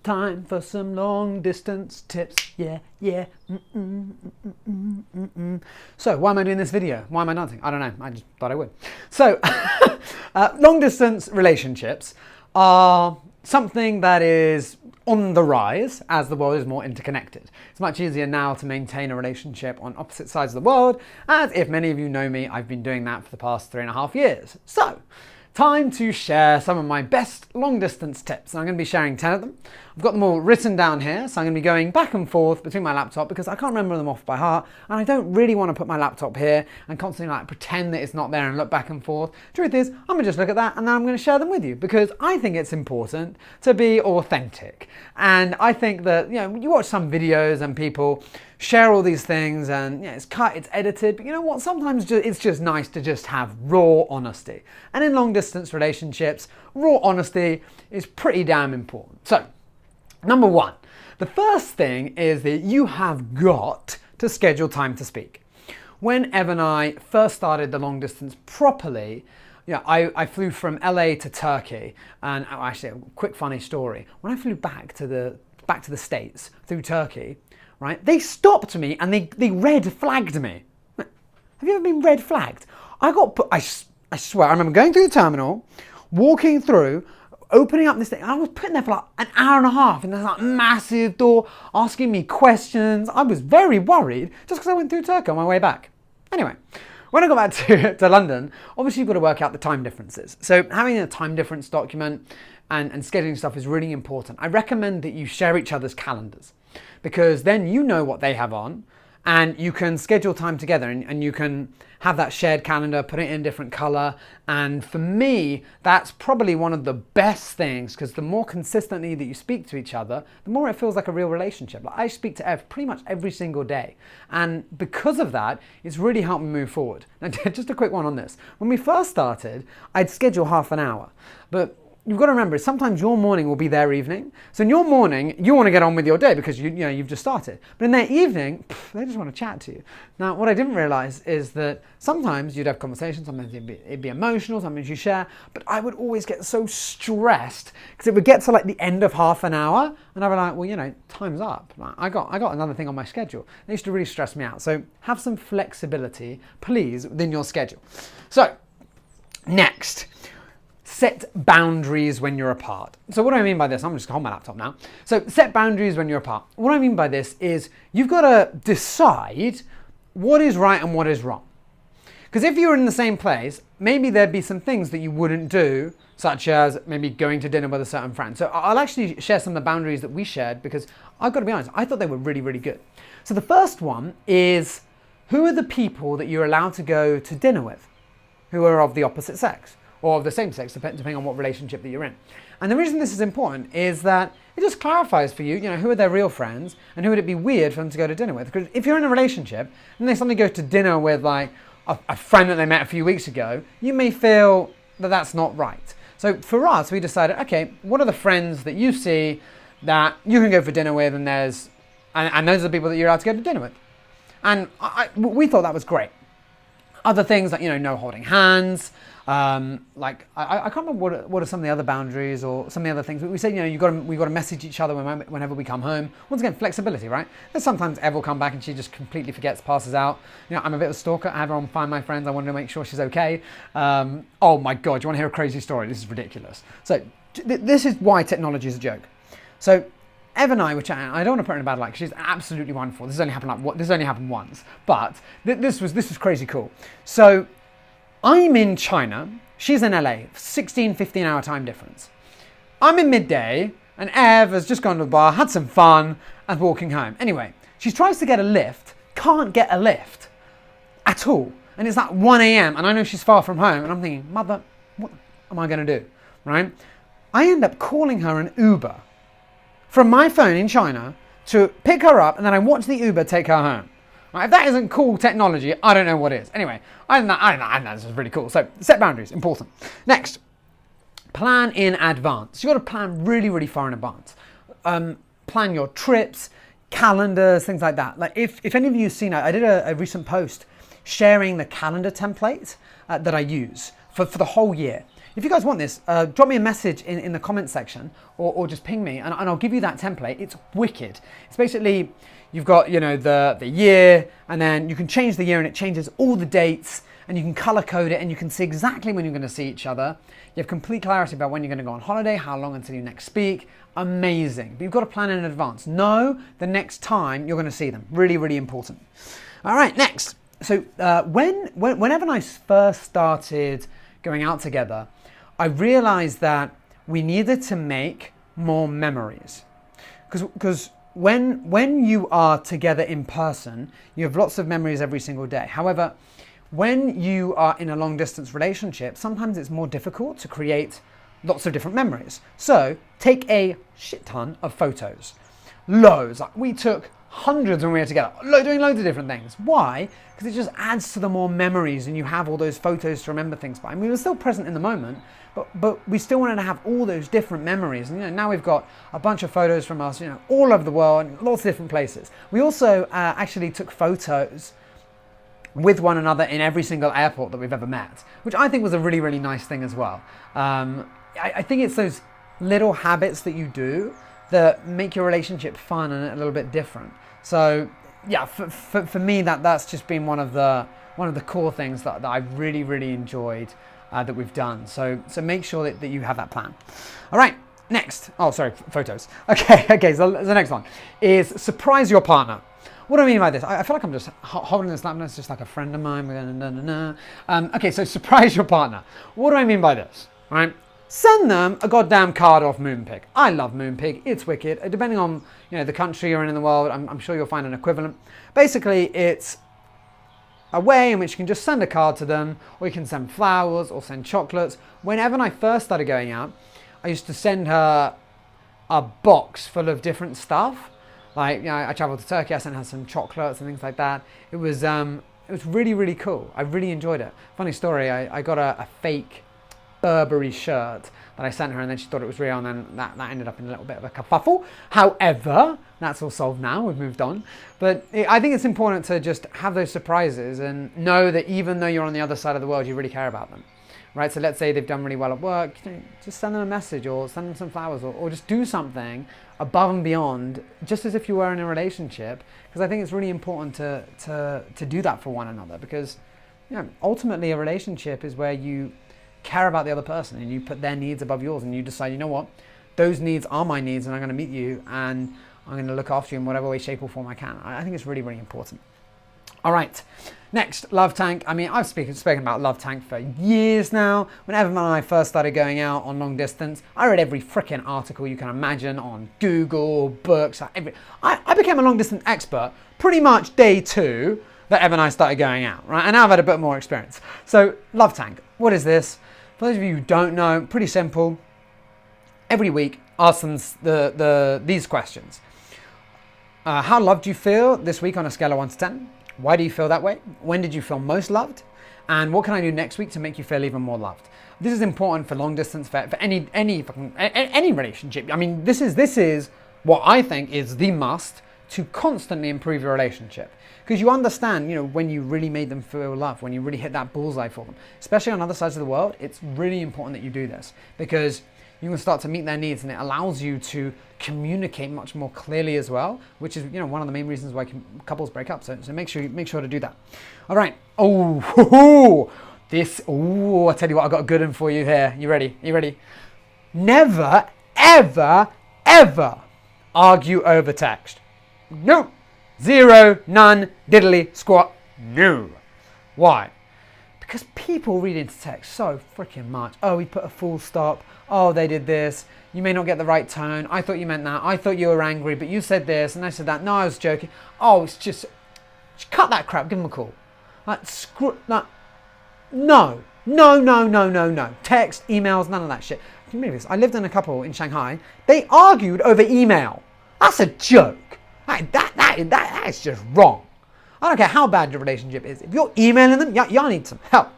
time for some long distance tips. Yeah, yeah. So why am I doing this video? Why am I dancing? I don't know. I just thought I would. So long distance relationships are something that is on the rise as the world is more interconnected. It's much easier now to maintain a relationship on opposite sides of the world, as if many of you know me, I've been doing that for the past 3.5 years. So, time to share some of my best long distance tips. And I'm going to be sharing 10 of them. I've got them all written down here, so I'm going to be going back and forth between my laptop because I can't remember them off by heart, and I don't really want to put my laptop here and constantly pretend that it's not there and look back and forth. Truth is, I'm going to just look at that and then I'm going to share them with you because I think it's important to be authentic. And I think that, you watch some videos and people share all these things and it's cut, it's edited, but you know what? Sometimes it's just nice to just have raw honesty. And in long distance relationships, raw honesty is pretty damn important. So, number one, the first thing is that you have got to schedule time to speak. When Ev and I first started the long distance properly, I flew from LA to Turkey, and actually a quick funny story. When I flew back to the States through Turkey, right, they stopped me and they red flagged me. Have you ever been red flagged? I swear, I remember going through the terminal, walking through, opening up this thing, and I was putting there for like an hour and a half in this like massive door, asking me questions. I was very worried just because I went through Turkey on my way back. Anyway, when I got back to London, obviously you've got to work out the time differences. So having a time difference document and scheduling stuff is really important. I recommend that you share each other's calendars because then you know what they have on and you can schedule time together and you can have that shared calendar, put it in a different color. And for me, that's probably one of the best things because the more consistently that you speak to each other, the more it feels like a real relationship. Like I speak to Ev pretty much every single day. And because of that, it's really helped me move forward. Now, just a quick one on this. When we first started, I'd schedule half an hour, but you've got to remember, sometimes your morning will be their evening. So in your morning, you want to get on with your day because you've just started. But in their evening, they just want to chat to you. Now, what I didn't realize is that sometimes you'd have conversations, sometimes it'd be emotional, sometimes you share, but I would always get so stressed because it would get to like the end of half an hour and I'd be like, well, time's up. Like, I got another thing on my schedule. It used to really stress me out. So have some flexibility, please, within your schedule. So next, set boundaries when you're apart. So what do I mean by this? I'm just going to hold my laptop now. So set boundaries when you're apart. What I mean by this is you've got to decide what is right and what is wrong. Because if you were in the same place, maybe there'd be some things that you wouldn't do, such as maybe going to dinner with a certain friend. So I'll actually share some of the boundaries that we shared because I've got to be honest, I thought they were really, really good. So the first one is who are the people that you're allowed to go to dinner with who are of the opposite sex? Or of the same sex, depending on what relationship that you're in. And the reason this is important is that it just clarifies for you, who are their real friends and who would it be weird for them to go to dinner with. Because if you're in a relationship and they suddenly go to dinner with like a friend that they met a few weeks ago, you may feel that that's not right. So for us, we decided, okay, what are the friends that you see that you can go for dinner with and those are the people that you're allowed to go to dinner with. And we thought that was great. Other things like, no holding hands, I can't remember what are some of the other boundaries or some of the other things. But we said, we've got to message each other whenever we come home. Once again, flexibility, right? There's sometimes Ev will come back and she just completely forgets, passes out. I'm a bit of a stalker. I have her on Find My Friends. I wanted to make sure she's okay. Oh my God, do you want to hear a crazy story? This is ridiculous. So this is why technology is a joke. So Ev and I were chatting. I don't want to put her in a bad light. She's absolutely wonderful. This only happened once, but this was crazy cool. So I'm in China. She's in LA. 16, 15-hour time difference. I'm in midday, and Ev has just gone to the bar, had some fun, and walking home. Anyway, she tries to get a lift. Can't get a lift at all. And it's like 1 a.m. and I know she's far from home. And I'm thinking, mother, what am I going to do? Right? I end up calling her an Uber from my phone in China to pick her up, and then I watch the Uber take her home. Right, if that isn't cool technology, I don't know what is. Anyway, I know this is really cool. So set boundaries, important. Next, plan in advance. You've got to plan really, really far in advance. Plan your trips, calendars, things like that. Like if any of you have seen, I did a recent post sharing the calendar template that I use for the whole year. if you guys want this, drop me a message in the comment section or just ping me and I'll give you that template. It's wicked. It's basically, you've got, you know, the year, and then you can change the year and it changes all the dates, and you can color code it and you can see exactly when you're going to see each other. You have complete clarity about when you're going to go on holiday, how long until you next speak. Amazing. But you've got to plan in advance. Know the next time you're going to see them. Really, really important. All right, next. So whenever I first started going out together, I realized that we needed to make more memories. Because when you are together in person, you have lots of memories every single day. However, when you are in a long distance relationship, sometimes it's more difficult to create lots of different memories. So take a shit ton of photos. Loads. Like, we took hundreds when we were together, doing loads of different things. Why? Because it just adds to the more memories, and you have all those photos to remember things by. And we were still present in the moment, but we still wanted to have all those different memories. And, you know, now we've got a bunch of photos from us, you know, all over the world, and lots of different places. We also actually took photos with one another in every single airport that we've ever met, which I think was a really, really nice thing as well. I think it's those little habits that you do that make your relationship fun and a little bit different. So yeah, for me, that's just been one of the core things that I really, really enjoyed that we've done. So make sure that you have that plan. All right, next. Oh, sorry, photos. Okay. So the next one is surprise your partner. What do I mean by this? I feel like I'm just holding this laptop. It's just like a friend of mine. Okay, so surprise your partner. What do I mean by this? All right, send them a goddamn card off Moonpig. I love Moonpig. It's wicked. Depending on, you know, the country you're in the world, I'm sure you'll find an equivalent. Basically, it's a way in which you can just send a card to them, or you can send flowers or send chocolates. Whenever I first started going out, I used to send her a box full of different stuff. Like, you know, I traveled to Turkey, I sent her some chocolates and things like that. It was really, really cool. I really enjoyed it. Funny story, I got a fake Burberry shirt that I sent her, and then she thought it was real, and then that ended up in a little bit of a kerfuffle. However, that's all solved now, we've moved on. But I think it's important to just have those surprises and know that even though you're on the other side of the world, you really care about them. Right, so let's say they've done really well at work, you know, just send them a message or send them some flowers or just do something above and beyond, just as if you were in a relationship, because I think it's really important to do that for one another, because, you know, ultimately a relationship is where you care about the other person and you put their needs above yours, and you decide, you know what, those needs are my needs, and I'm going to meet you and I'm going to look after you in whatever way, shape or form I can. I think it's really, really important. All right, next, love tank. I mean, I've spoken about love tank for years now. When Evan and I first started going out on long distance, I read every freaking article you can imagine on Google, books. I became a long distance expert pretty much day 2 that Evan and I started going out, right? And now I've had a bit more experience. So love tank, what is this? For those of you who don't know, pretty simple. Every week, ask them these questions. How loved do you feel this week on a scale of 1 to 10? Why do you feel that way? When did you feel most loved? And what can I do next week to make you feel even more loved? This is important for long distance, for any relationship. I mean, this is what I think is the must to constantly improve your relationship. Because you understand, you know, when you really made them feel loved, when you really hit that bullseye for them, especially on other sides of the world, it's really important that you do this, because you can start to meet their needs, and it allows you to communicate much more clearly as well, which is, you know, one of the main reasons why couples break up. So make sure to do that. All right. I tell you what, I got a good one for you here. You ready? Never, ever, ever argue over text. No. 0, none, diddly, squat. No. Why? Because people read into text so freaking much. Oh, we put a full stop. Oh, they did this. You may not get the right tone. I thought you meant that. I thought you were angry, but you said this and I said that. No, I was joking. Oh, it's just cut that crap. Give them a call. No. Text, emails, none of that shit. Can you believe this? I lived in a couple in Shanghai. They argued over email. That's a joke. That is just wrong. I don't care how bad your relationship is. If you're emailing them, y'all need some help.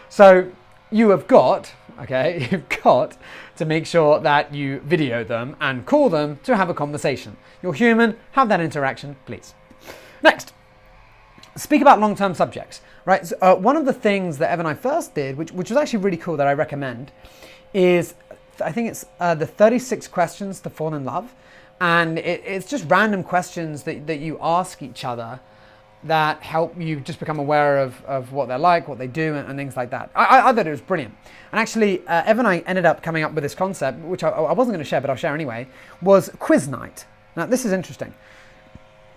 So you've got to make sure that you video them and call them to have a conversation. You're human, have that interaction, please. Next, speak about long-term subjects, right? So, one of the things that Ev and I first did, which was actually really cool that I recommend, is I think it's the 36 questions to fall in love. And it's just random questions that you ask each other that help you just become aware of what they're like, what they do, and things like that. I thought it was brilliant. And actually, Ev and I ended up coming up with this concept, which I wasn't going to share, but I'll share anyway, was quiz night. Now, this is interesting.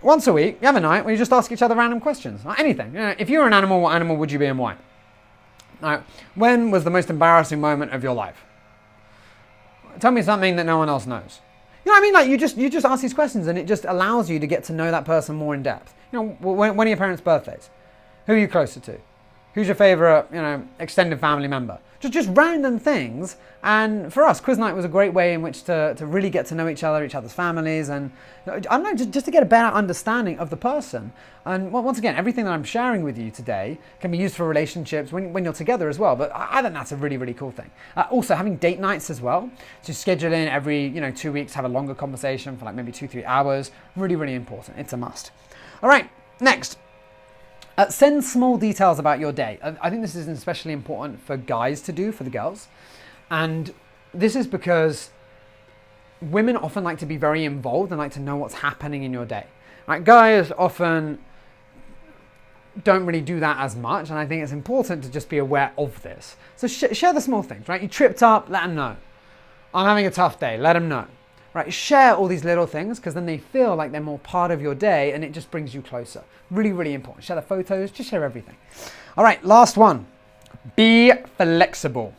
Once a week, you have a night where you just ask each other random questions. Like anything. You know, if you were an animal, what animal would you be and why? Now, when was the most embarrassing moment of your life? Tell me something that no one else knows. You know what I mean? Like you just ask these questions and it just allows you to get to know that person more in depth. You know, when are your parents' birthdays? Who are you closer to? Who's your favourite, extended family member? Just random things. And for us, quiz night was a great way in which to really get to know each other's families, and I don't know, just to get a better understanding of the person. And once again, everything that I'm sharing with you today can be used for relationships when you're together as well. But I think that's a really, really cool thing. Also, having date nights as well. Just schedule in every 2 weeks, have a longer conversation for like maybe 2-3 hours. Really, really important. It's a must. All right, next. Send small details about your day. I think this is especially important for guys to do for the girls. And this is because women often like to be very involved and like to know what's happening in your day. Right? Guys often don't really do that as much, and I think it's important to just be aware of this. So share the small things, right? You tripped up, let them know. I'm having a tough day, let them know. Right, share all these little things because then they feel like they're more part of your day and it just brings you closer. Really, really important. Share the photos, just share everything. All right, last one. Be flexible.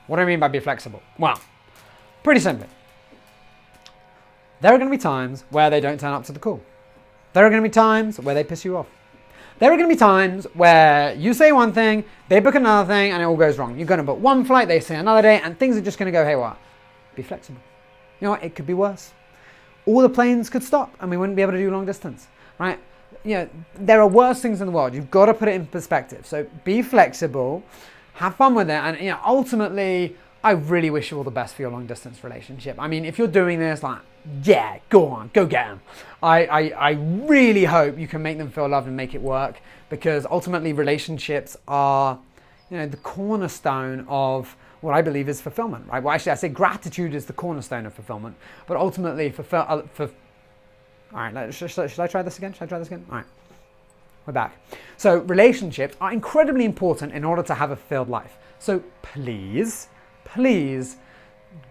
What do I mean by be flexible? Well, pretty simply. There are going to be times where they don't turn up to the call. There are going to be times where they piss you off. There are going to be times where you say one thing, they book another thing, and it all goes wrong. You're going to book one flight, they say another day, and things are just going to go haywire. Be flexible. You know what? It could be worse. All the planes could stop and we wouldn't be able to do long distance, right? There are worse things in the world. You've got to put it in perspective. So be flexible, have fun with it, and ultimately, I really wish you all the best for your long distance relationship. I mean, if you're doing this, like, yeah, go on, go get them. I really hope you can make them feel loved and make it work, because ultimately relationships are, the cornerstone of what I believe is fulfillment, right? Well, actually, I say gratitude is the cornerstone of fulfillment, but ultimately, all right, should I try this again? All right, we're back. So relationships are incredibly important in order to have a fulfilled life. So please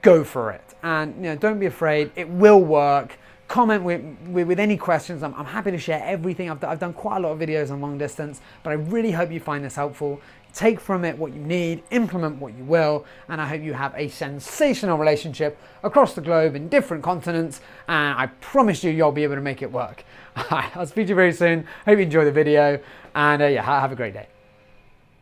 go for it. And don't be afraid, it will work. Comment with any questions. I'm happy to share everything. I've done quite a lot of videos on long distance, but I really hope you find this helpful. Take from it what you need, implement what you will, and I hope you have a sensational relationship across the globe in different continents, and I promise you'll be able to make it work. I'll speak to you very soon. Hope you enjoy the video, and have a great day.